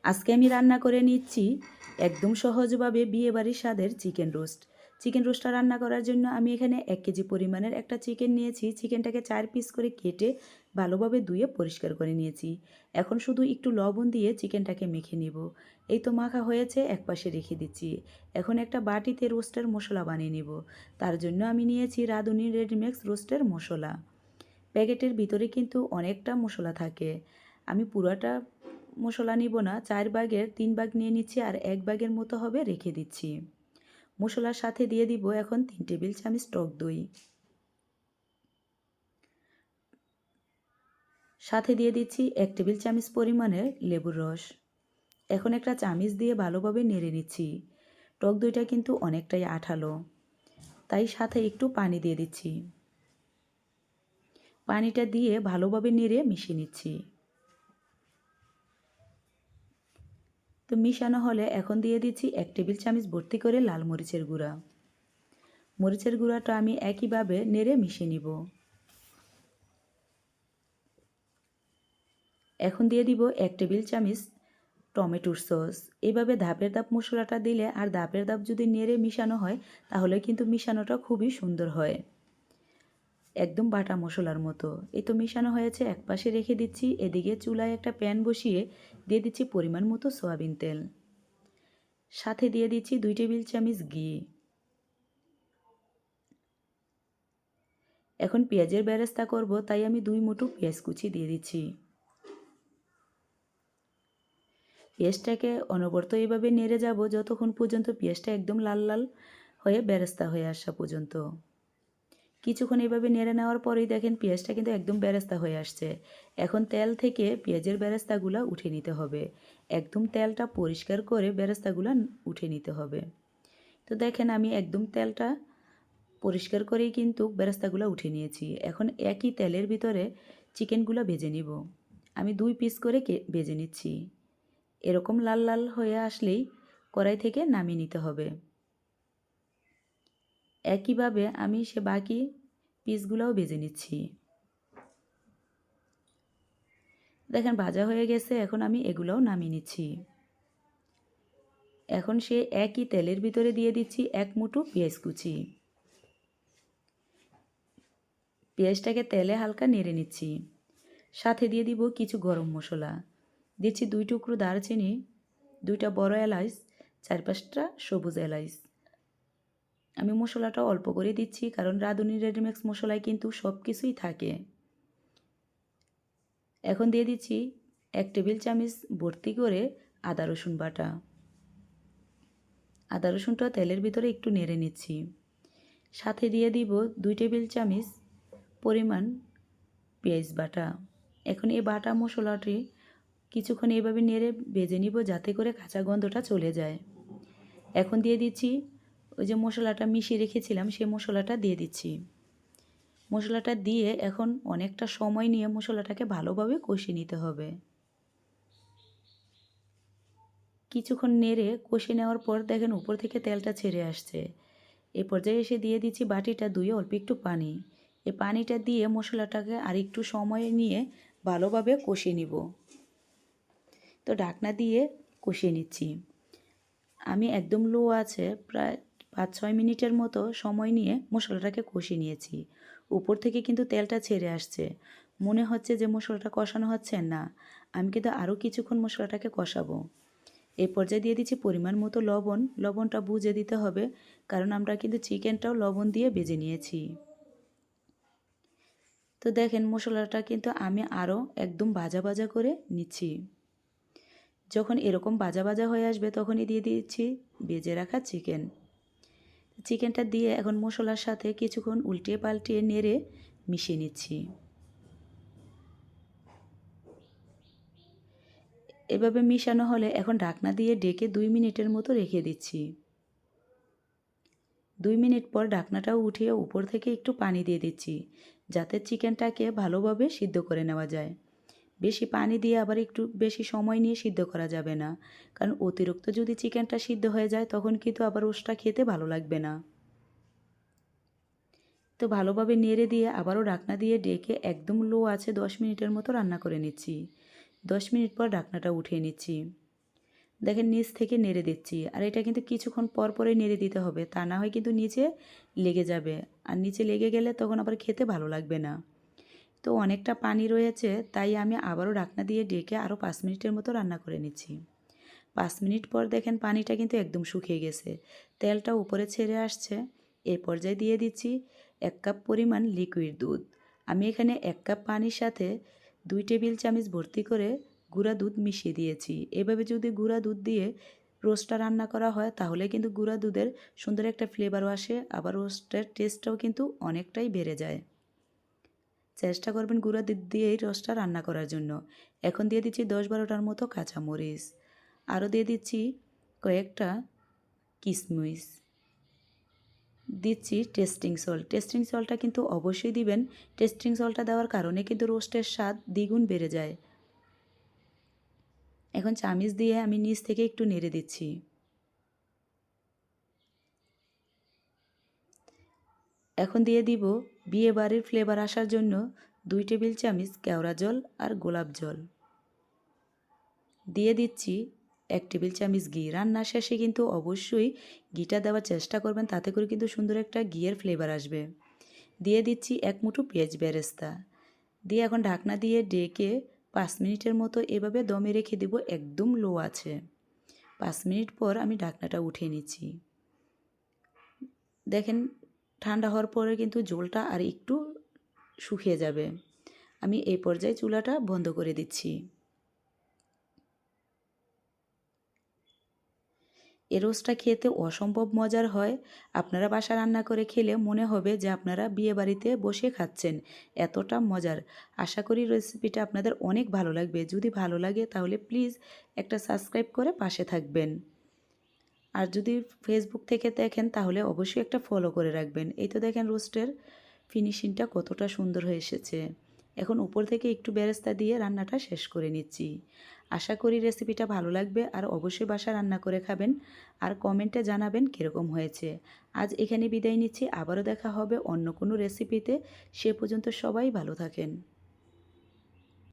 আজকে আমি রান্না করে নিচ্ছি একদম সহজভাবে বিয়েবাড়ির স্বাদের চিকেন রোস্ট। চিকেন রোস্টটা রান্না করার জন্য আমি এখানে 1 কেজি পরিমাণের একটা চিকেন নিয়েছি। চিকেনটাকে 4 পিস করে কেটে ভালোভাবে ধুয়ে পরিষ্কার করে নিয়েছি। এখন শুধু একটু লবণ দিয়ে চিকেনটাকে মেখে নিব। এই তো মাখা হয়েছে, একপাশে রেখে দিচ্ছি। এখন একটা বাটিতে রোস্টের মশলা বানিয়ে নিব। তার জন্য আমি নিয়েছি রাঁধুনি রেডিমিক্স রোস্টের মশলা। প্যাকেটের ভিতরে কিন্তু অনেকটা মশলা থাকে। আমি পুরাটা মশলা নিব না, 4 ভাগের 3 ভাগ নিয়ে নিচ্ছি আর 1 ভাগের মতো হবে রেখে দিচ্ছি। মশলার সাথে দিয়ে দিব এখন 3 টেবিল চামচ টক দই, সাথে দিয়ে দিচ্ছি 1 টেবিল চামচ পরিমাণের লেবুর রস। এখন একটা চামচ দিয়ে ভালোভাবে নেড়ে নিচ্ছি। টক দইটা কিন্তু অনেকটাই আঠালো, তাই সাথে একটু পানি দিয়ে দিচ্ছি। পানিটা দিয়ে ভালোভাবে নেড়ে মিশিয়ে নিচ্ছি। তো মিশানো হলে এখন দিয়ে দিচ্ছি 1 টেবিল চামচ ভর্তি করে লাল মরিচের গুঁড়া। মরিচের গুঁড়াটা আমি একইভাবে নেড়ে মিশিয়ে নিব। এখন দিয়ে দিব 1 টেবিল চামচ টমেটোর সস। এইভাবে ধাপের ধাপ মশলাটা দিলে আর ধাপের ধাপ যদি নেড়ে মিশানো হয় তাহলে কিন্তু মিশানোটা খুবই সুন্দর হয়, একদম বাটা মশলার মতো। এই তো মিশানো হয়েছে, একপাশে রেখে দিচ্ছি। এদিকে চুলায় একটা প্যান বসিয়ে দিয়ে দিচ্ছি পরিমাণ মতো সয়াবিন তেল, সাথে দিয়ে দিচ্ছি 2 টেবিল চামচ ঘি। এখন পেঁয়াজের বেরেস্তা করব, তাই আমি 2 মুঠো পেঁয়াজ কুচি দিয়ে দিচ্ছি। পেঁয়াজটাকে অনবরত এভাবে নেড়ে যাব যতক্ষণ পর্যন্ত পেঁয়াজটা একদম লাল লাল হয়ে বেরেস্তা হয়ে আসা পর্যন্ত। কিছুক্ষণ এভাবে নেড়ে নেওয়ার পরেই দেখেন পেঁয়াজটা কিন্তু একদম বেরেস্তা হয়ে আসছে। এখন তেল থেকে পেঁয়াজের বেরেস্তাগুলো উঠে নিতে হবে। একদম তেলটা পরিষ্কার করে বেরেস্তাগুলো উঠে নিতে হবে। তো দেখেন আমি একদম তেলটা পরিষ্কার করেই কিন্তু বেরেস্তাগুলো উঠে নিয়েছি। এখন একই তেলের ভিতরে চিকেনগুলো ভেজে নিব। আমি 2 পিস করে ভেজে নিচ্ছি। এরকম লাল লাল হয়ে আসলেই কড়াই থেকে নামিয়ে নিতে হবে। একইভাবে আমি বাকি পিসগুলোও ভেজে নিচ্ছি। দেখেন ভাজা হয়ে গেছে, এখন আমি এগুলোও নামিয়ে নিচ্ছি। এখন একই তেলের ভিতরে দিয়ে দিচ্ছি 1 মুঠো পেঁয়াজ কুচি। পেঁয়াজটাকে তেলে হালকা নেড়ে নিচ্ছি। সাথে দিয়ে দিব কিছু গরম মশলা। দিচ্ছি 2 টুকরো দারচিনি, 2টা বড় এলাচ, 4-5টা সবুজ এলাচ। আমি মশলাটা অল্প করে দিচ্ছি কারণ রাঁধুনি রেডিমিক্স মশলায় কিন্তু সব কিছুই থাকে। এখন দিয়ে দিচ্ছি 1 টেবিল চামচ ভর্তি করে আদা রসুন বাটা। আদা রসুনটা তেলের ভিতরে একটু নেড়ে নিচ্ছি। সাথে দিয়ে দিব 2 টেবিল চামচ পরিমাণ পেঁয়াজ বাটা। এখন এই বাটা মশলাটি কিছুক্ষণ এইভাবে নেড়ে ভেজে নিব যাতে করে কাঁচা গন্ধটা চলে যায়। এখন দিয়ে দিচ্ছি ওই যে মশলাটা মিশিয়ে রেখেছিলাম, সেই মশলাটা দিয়ে দিচ্ছি। মশলাটা দিয়ে এখন অনেকটা সময় নিয়ে মশলাটাকে ভালোভাবে কষিয়ে নিতে হবে। কিছুক্ষণ নেড়ে কষিয়ে নেওয়ার পর দেখেন উপর থেকে তেলটা ছেড়ে আসছে। এই পর্যায়ে এসে দিয়ে দিচ্ছি বাটিটা ধুয়ে অল্প একটু পানি। এই পানিটা দিয়ে মশলাটাকে আর একটু সময় নিয়ে ভালোভাবে কষিয়ে নিব। তো ঢাকনা দিয়ে কষিয়ে নিচ্ছি। আমি একদম লো আছে প্রায় 5-6 মিনিটের মতো সময় নিয়ে মশলাটাকে কষিয়ে নিয়েছি। উপর থেকে কিন্তু তেলটা ছেড়ে আসছে। মনে হচ্ছে যে মশলাটা কষানো হচ্ছে না, আমি কিন্তু আরও কিছুক্ষণ মশলাটাকে কষাবো। এই পর্যায়ে দিয়ে দিচ্ছি পরিমাণ মতো লবণ। লবণটা বুঝে দিতে হবে কারণ আমরা কিন্তু চিকেনটাও লবণ দিয়ে ভেজে নিয়েছি। তো দেখেন মশলাটা কিন্তু আমি আরও একদম ভাজা ভাজা করে নিচ্ছি। যখন এরকম ভাজা ভাজা হয়ে আসবে তখনই দিয়ে দিচ্ছি ভেজে রাখা চিকেন। চিকেনটা দিয়ে এখন মশলার সাথে কিছুক্ষণ উল্টিয়ে পাল্টিয়ে নেড়ে মিশিয়ে নিচ্ছি। এভাবে মিশানো হলে এখন ঢাকনা দিয়ে ঢেকে 2 মিনিটের মতো রেখে দিচ্ছি। 2 মিনিট পর ঢাকনাটাও উঠিয়ে উপর থেকে একটু পানি দিয়ে দিচ্ছি যাতে চিকেনটাকে ভালোভাবে সিদ্ধ করে নেওয়া যায়। বেশি পানি দিয়ে আবার একটু বেশি সময় নিয়ে সিদ্ধ করা যাবে না, কারণ অতিরিক্ত যদি চিকেনটা সিদ্ধ হয়ে যায় তখন কিন্তু আবার রোস্টটা খেতে ভালো লাগবে না। তো ভালোভাবে নেড়ে দিয়ে আবারও ঢাকনা দিয়ে ঢেকে একদম লো আছে 10 মিনিটের মতো রান্না করে নিচ্ছি। 10 মিনিট পর ঢাকনাটা উঠিয়ে নিচ্ছি। দেখেন নিচ থেকে নেড়ে দিচ্ছি, আর এটা কিন্তু কিছুক্ষণ পর পরে নেড়ে দিতে হবে, তা না হয় কিন্তু নিচে লেগে যাবে, আর নিচে লেগে গেলে তখন আবার খেতে ভালো লাগবে না। তো অনেকটা পানি রয়েছে, তাই আমি আবারও ঢাকনা দিয়ে ডেকে আরও 5 মিনিটের মতো রান্না করে নিচ্ছি। 5 মিনিট পর দেখেন পানিটা কিন্তু একদম শুকিয়ে গেছে, তেলটা উপরে ছেড়ে আসছে। এই পর্যায়ে দিয়ে দিচ্ছি 1 কাপ পরিমাণ লিকুইড দুধ। আমি এখানে 1 কাপ পানির সাথে 2 টেবিল চামচ ভর্তি করে গুঁড়া দুধ মিশিয়ে দিয়েছি। এভাবে যদি গুঁড়া দুধ দিয়ে রোস্টটা রান্না করা হয় তাহলে কিন্তু গুঁড়া দুধের সুন্দর একটা ফ্লেভারও আসে, আবার রোস্টের টেস্টটাও কিন্তু অনেকটাই বেড়ে যায়। চেষ্টা করবেন গুঁড়া দুধ দিয়েই রসটা রান্না করার জন্য। এখন দিয়ে দিচ্ছি 10-12টার মতো কাঁচামরিচ, আরও দিয়ে দিচ্ছি কয়েকটা কিশমিশ, দিচ্ছি টেস্টিং সল্ট। টেস্টিং সল্টটা কিন্তু অবশ্যই দিবেন, টেস্টিং সল্টটা দেওয়ার কারণে কিন্তু রোস্টের স্বাদ দ্বিগুণ বেড়ে যায়। এখন চামিচ দিয়ে আমি নিচ থেকে একটু নেড়ে দিচ্ছি। এখন দিয়ে দিব বিয়েবাড়ির ফ্লেভার আসার জন্য 2 টেবিল চামচ কেওড়া জল আর গোলাপ জল। দিয়ে দিচ্ছি 1 টেবিল চামচ ঘি। রান্নার শেষে কিন্তু অবশ্যই ঘিটা দেওয়ার চেষ্টা করবেন, তাতে করে কিন্তু সুন্দর একটা ঘিয়ের ফ্লেভার আসবে। দিয়ে দিচ্ছি 1 মুঠো পেঁয়াজ বেরেস্তা। দিয়ে এখন ঢাকনা দিয়ে ডেকে 5 মিনিটের মতো এভাবে দমে রেখে দেব একদম লো আছে। 5 মিনিট পর আমি ঢাকনাটা উঠিয়ে নিচ্ছি। দেখেন ঠান্ডা হওয়ার পরে কিন্তু ঝোলটা আর একটু শুকিয়ে যাবে। আমি এই পর্যায়ে চুলাটা বন্ধ করে দিচ্ছি। এই রোস্টটা খেতে অসম্ভব মজার হয়। আপনারা বাসায় রান্না করে খেলে মনে হবে যে আপনারা বিয়েবাড়িতে বসে খাচ্ছেন, এতটা মজার। আশা করি রেসিপিটা আপনাদের অনেক ভালো লাগবে। যদি ভালো লাগে তাহলে প্লিজ একটা সাবস্ক্রাইব করে পাশে থাকবেন। আর যদি ফেসবুক থেকে দেখেন তাহলে অবশ্যই একটা ফলো করে রাখবেন। এই তো দেখেন রোস্টের ফিনিশিংটা কতটা সুন্দর হয়ে এসেছে। এখন উপর থেকে একটু বেরেস্তা দিয়ে রান্নাটা শেষ করে নিচ্ছি। আশা করি রেসিপিটা ভালো লাগবে, আর অবশ্যই বাসায় রান্না করে খাবেন আর কমেন্টে জানাবেন কীরকম হয়েছে। আজ এখানে বিদায় নিচ্ছি, আবারও দেখা হবে অন্য কোনো রেসিপিতে। সে পর্যন্ত সবাই ভালো থাকেন।